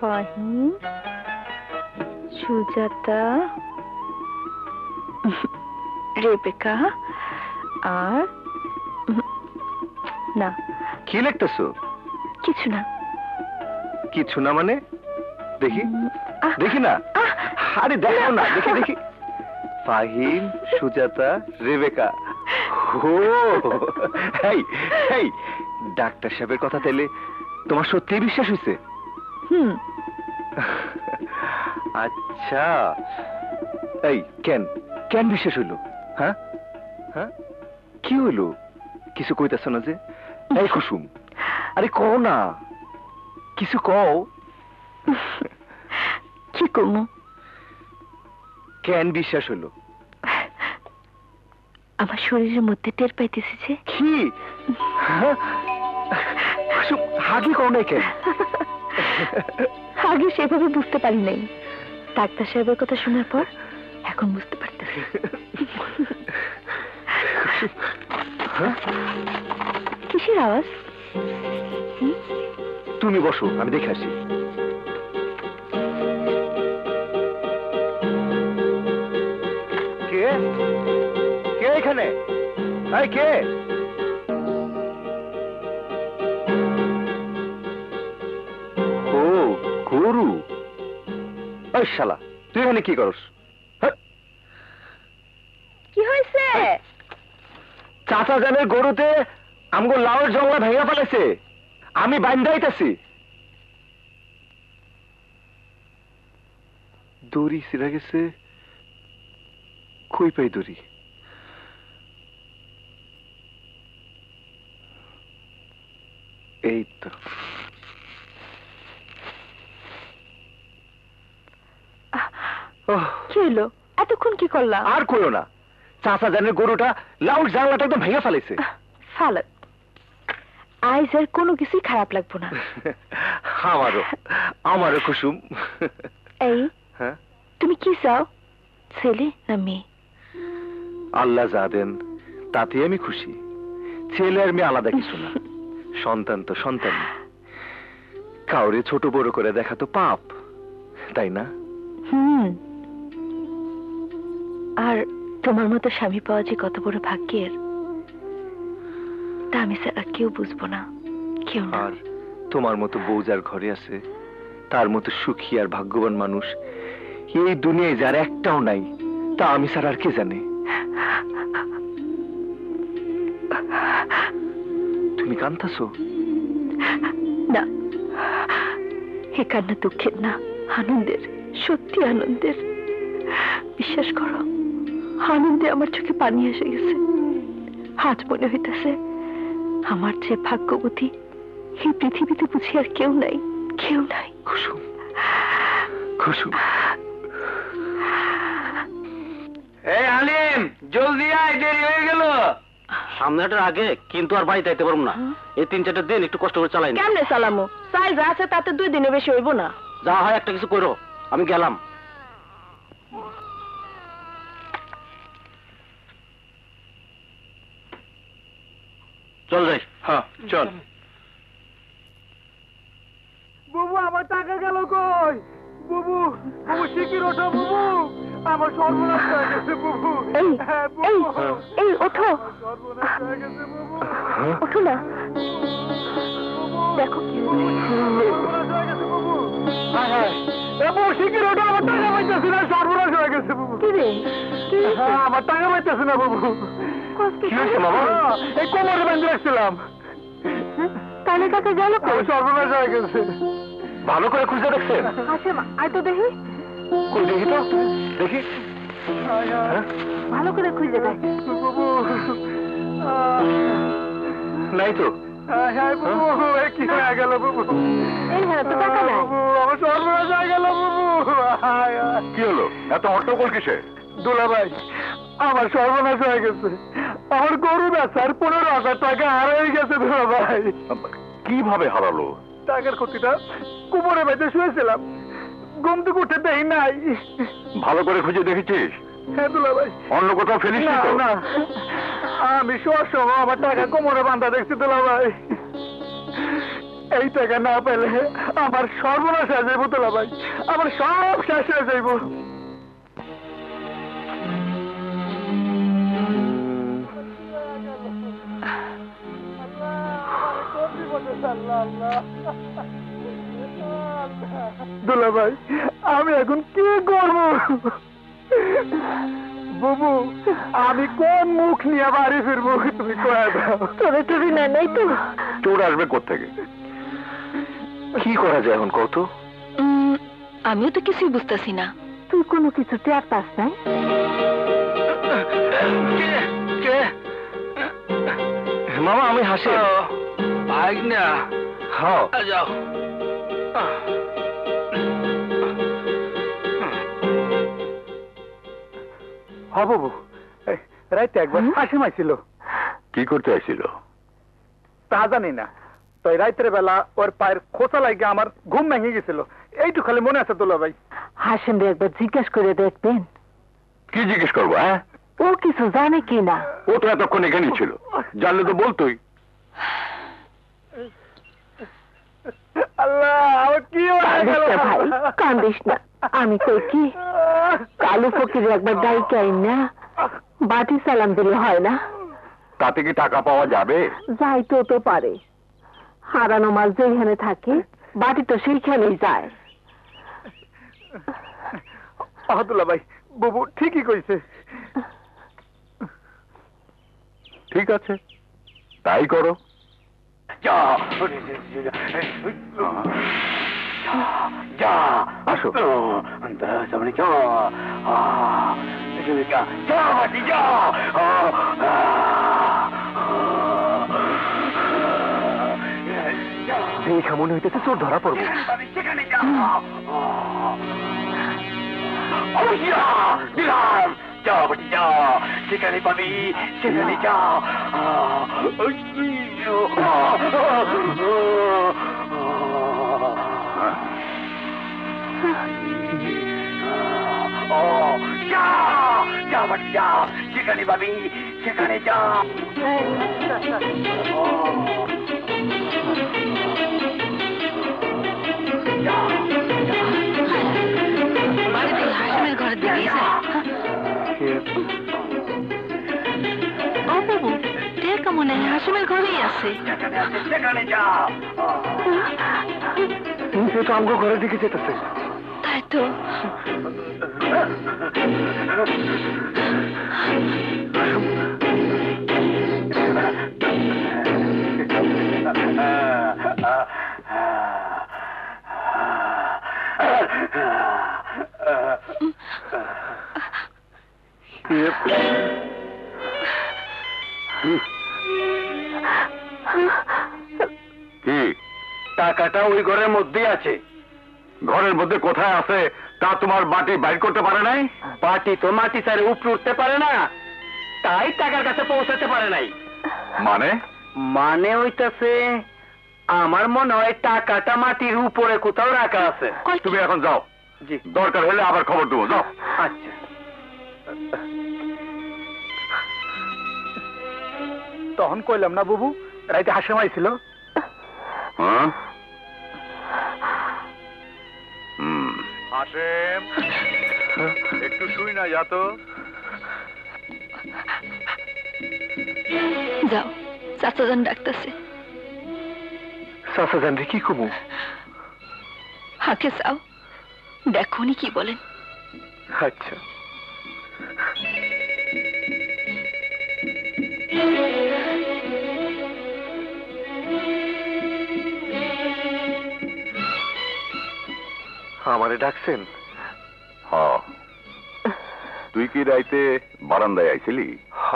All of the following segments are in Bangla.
ফাহিম, সুজাতা, রেবেকা আর না। কি লিখতেছো? কিছু না। কিছু না মানে? দেখি দেখি না। আরে দেখো না, দেখি দেখি। ফাহিম, সুজাতা, রেবেকা। ও এই এই ডাক্তার সাহেবের কথা তাইলে তোমার সত্যি বিশ্বাস হয়েছে? আচ্ছা, এই কেন কেন বিশ্বাস হইল? হ্যাঁ হ্যাঁ, কি হইল? কিছু কইতাছ না যে? এই কুসুম, আরে কও না, কিছু কও। কি কমু? কেন বিশ্বাস হইল? আমার শরীরের মধ্যে টের পাইতেছি যে। কি? কুসুম, হাগি কও নাই কেন? আগে সেভাবে বুঝতে পারি নাই, ডাক্তার সাহেবের কথা শোনার পর এখন বুঝতে পারতেছি। কিসের আওয়াজ? তুমি বসো, আমি দেখে আসি। কে কে এখানে? এই কে? ও গরু। ওই শালা, তুই এখানে কি করস? কি হয়েছে? চাচা জানের গরুতে আমগো লাউর জঙ্গলা ভেঙে ফেলেছে, আমি বাইন্দাইতেছি। দড়ি ছিঁড়া গেছে, কই পাই দড়ি? এই তো। কি হলো? এতক্ষণ কি করলা? আর কইও না, চাচা জানের গরুটা লাউর জানলাটা একদম ভেঙে ফেলেছে। ফালাত, আজ আর কোনো কিছুই খারাপ লাগবো না। আমারও আমারও কুসুম। এই, হ্যাঁ, তুমি কি চাও, ছেলে না মেয়ে? আল্লাহ যা দেন তাতে আমি খুশি। ছেলে আর মেয়ে আলাদা কিছু না, সন্তান তো সন্তান। কাউরে ছোট বড় করে দেখা তো পাপ, তাই না? আর তোমার মতো স্বামী পাওয়া যে কত বড় ভাগ্যের, তা আমি ছাড়া কেউ বুঝবো না, কেউ না। আর তোমার মতো বউ যার ঘরে আছে, তার মতো সুখী আর ভাগ্যবান মানুষ এই দুনিয়ায় যার একটাও নাই, তা আমি ছাড়া আর কে জানে? তুমি কাঁদতাছো? না, এ কান্না দুঃখের না, আনন্দের, সত্যি আনন্দের। বিশ্বাস করো, আনন্দে আমার চোখে পানি এসে গেছে। আজ মনে হইতেছে আমার যে ভাগ্যবতী এই পৃথিবীতে বুঝি আর কেউ নাই, কেউ নাই। কুসুম, কুসুম। এই আলিম, জলদি আয়, দেরি হয়ে গেল। সামনেটার আগে কিন্তু আর বাড়িতে আইতে পারবো না। এই 3-4 দিন একটু কষ্ট করে চালাই। কেমনে চালামো? চাই যা আছে তাতে 2 দিনে বেশি হইব না। যা হয় একটা কিছু করো, আমি গেলাম। চল যাই। হ্যাঁ চল। বুবু, আমার টাকা গেল কই? বুবু, বুবু শিগগির ওঠো বুবু, আমার সর্বনাশ হয়ে গেছে বুবু। এই, হ্যাঁ এই, বুবু, এই ওঠো, সর্বনাশ হয়ে গেছে বুবু। ওঠো না, দেখো কি হয়েছে। সর্বনাশ হয়ে গেছে বুবু। হ্যাঁ হ্যাঁ, এ বুবু শিগগির ওঠো, আমার টাকা পাইতেছি না, সর্বনাশ হয়ে গেছে বুবু। কি রে? কি হয়েছে? হ্যাঁ, আমার টাকা পাইতেছি না বুবু। কষ্ট কি হয়েছে মামা? এই কোমরে বেঁধে রাখছিলাম, তাহলে কাকা গেল কই? আমার সর্বনাশ হয়ে গেছে। ভালো করে খুঁজে দেখছেন? আসে মা, আয় তো দেখি। কই দেখি তো, দেখি। হায় হায়। হ্যাঁ? ভালো করে খুঁজে দেখ। বুবু, নাই তো। হ্যাঁ বুবু, এ কি হয়ে গেল বুবু? এই হ্যাঁ তো টাকা নাই। বুবু, আমার সর্বনাশ হয়ে গেল বুবু। হায় হায়। কি হলো, এত হট্টগোল কিসে? দুলা ভাই, আমার সর্বনাশ হয়ে গেছে। আমার গরু বেচার 15,000 টাকা হারিয়ে গেছে দুলা ভাই। কিভাবে হারালো? টাকার ক্ষতিটা কুমোরে বেঁধে শুয়েছিলাম, ঘুম থেকে উঠে দেখি নাই। ভালো করে খুঁজে দেখেছিস? হ্যাঁ দুলা ভাই। অন্য কোথাও ফেলিস না তো? না, আমি শোয়ার সময় আমার টাকা কোমরে বাঁধা দেখছি দুলা ভাই। এই টাকা না পেলে আমার সর্বনাশ হয়ে যাইব তোলা ভাই, আমার সব শেষ হয়ে যাইব। দুলা ভাই আমি এখন কি করব? বুবু আমি কোন মুখ নিয়ে বাড়ি ফিরবো তুমি কয়ে দাও। তোরে তোরে না নাই তো। চোর আসবে কোত্থেকে? কি করা যায় এখন কত? আমিও তো কিছুই বুঝতেছি না। তুই কোনো কিছু টের পাস নাই? মামা আমি হাসি না হ্যাঁ যাও। হ্যাঁ বাবু, রাইতে একবার হাসি মাইছিল। কি করতে আসছিল? তা জানি না, তো রাইতের বেলা ওর পায়ের খোঁচা লাগে আমার ঘুম ভেঙে গেছিল, এইটু খালি মনে আছে তোলা ভাই। হাসেম একবার জিজ্ঞেস করে দেখবেন। কি জিজ্ঞেস করবো? হ্যাঁ ও কিছু জানে কি না? ও তো এতক্ষণ এখানেই ছিল, জানলে তো বলতোই। আল্লাহ আমার কি হয়ে গেল? ভাই কান্দিস না, আমি কই কি কালু ফকির একবার ডাইকে আইন না বাটি সালাম দিলে হয় না? তাতে কি টাকা পাওয়া যাবে? যাইতেও তো পারে, হারানো মাছ যেখানে থাকে বাটি তো সেইখানেই যায়। আহতুল্লাহ ভাই বুবু ঠিকই কইছে। ঠিক আছে তাই করো। আসো দেখা মনে হইতেছে চোর ধরা পড়বো। সেখানে পাবি, সেখানে যা। সেখানে পাবি, সেখানে যা। হাসিমের ঘরের দিকে ও বাবু টেকা মনে হয় হাসিমের ঘরেই আছে। সেখানে যা। সে তো আমগো ঘরের দিকে যেতেছে। তাই তো। কি টাকাটা ওই ঘরের মধ্যেই আছে। ঘরের মধ্যে কোথায় আছে তা তোমার বাটি বাইর করতে পারে নাই? বাটি তো মাটি ছাড়ে উপরে উঠতে পারে না, তাই টাকার কাছে পৌঁছাতে পারে নাই। মানে? মানে হইতাছে আমার মনে হয় টাকাটা মাটির উপরে কোথাও রাখা আছে। তুমি এখন যাও, জি দরকার হলে আবার খবর দেবো, যাও। আচ্ছা। তখন কইলাম না বুবু রাইতে হাসিম আইছিল। হ্যাঁ হাসেম একটু শুই না যা তো। যাও, চাচাজান ডাকতেছে। চাচা জানলে কি কমু? হাকে যাও, দেখো উনি কি বলেন। আচ্ছা আমারে ডাকছেন? হ তুই কি রাইতে বারান্দায় আইছিলি? হ।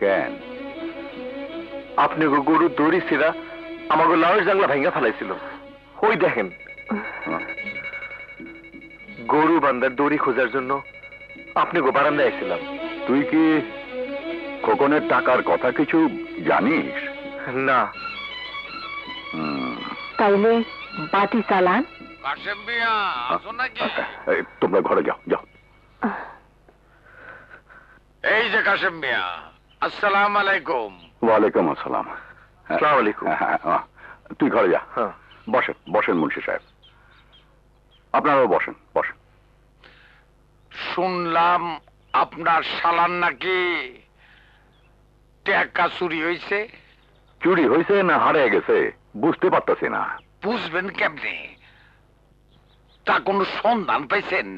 কেন? আপনি গরুর দড়ি ছিড়া আমাকে লাউয়ের জাংলা ভাঙ্গা ফেলাইছিল, ওই দেখেন। গরু বান্ধার দড়ি খোঁজার জন্য আপনি বারান্দায় আইছিলাম। তুই কি খোকনের টাকার কথা কিছু জানিস? না। তাইলে বাটি চালান। কাশেম মিয়া আছো নাকি? তোমরা ঘরে যাও যাও। এই যে কাশেম মিয়া, আসসালামু আলাইকুম। ওয়ালাইকুম আসসালাম। আসসালামু আলাইকুম। তুই ঘরে যা। হ্যাঁ। বসেন বসেন মুন্সি সাহেব, আপনারাও বসেন বসেন। শুনলাম আপনার শালার নাকি টাকা চুরি হয়েছে। চুরি হয়েছে না হারিয়ে গেছে বুঝতে পারতেছি না। বুঝবেন কেমনে? তা কোনো সন্ধান পাইছেন?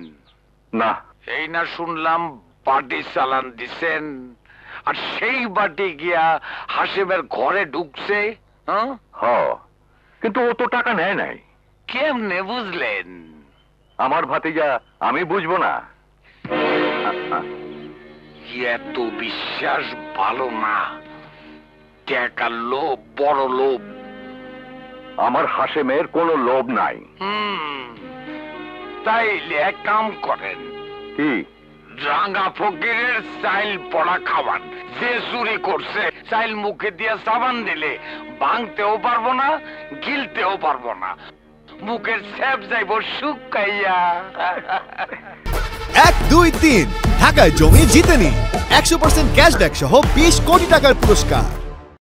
না। এই না শুনলাম বাটি চালান দিছেন, আর সেই বাটি গিয়া হাসিমের ঘরে ঢুকছে। হ, কিন্তু ও তো টাকা নেয় নাই। কেমনে বুঝলেন? আমার ভাতিজা, আমি বুঝবো না? এত বিশ্বাস ভালো না। টাকার লোভ বড় লোভ। আমার হাসেমের কোনো লোভ নাই। তাইলে এক কাম করেন, কি? রাঙা ফকিরের চাইল পড়া খাবার। যে চুরি করছে চাইল মুখে দিয়ে সাবান দিলে ভাঙতেও পারবো না, গিলতেও পারবো না, মুখের স্যাপ যাইব শুকাইয়া। 1, 2, 3 ঢাকায় জমি জিতে নিন 100% ক্যাশব্যাক সহ 20 কোটি টাকার পুরস্কার।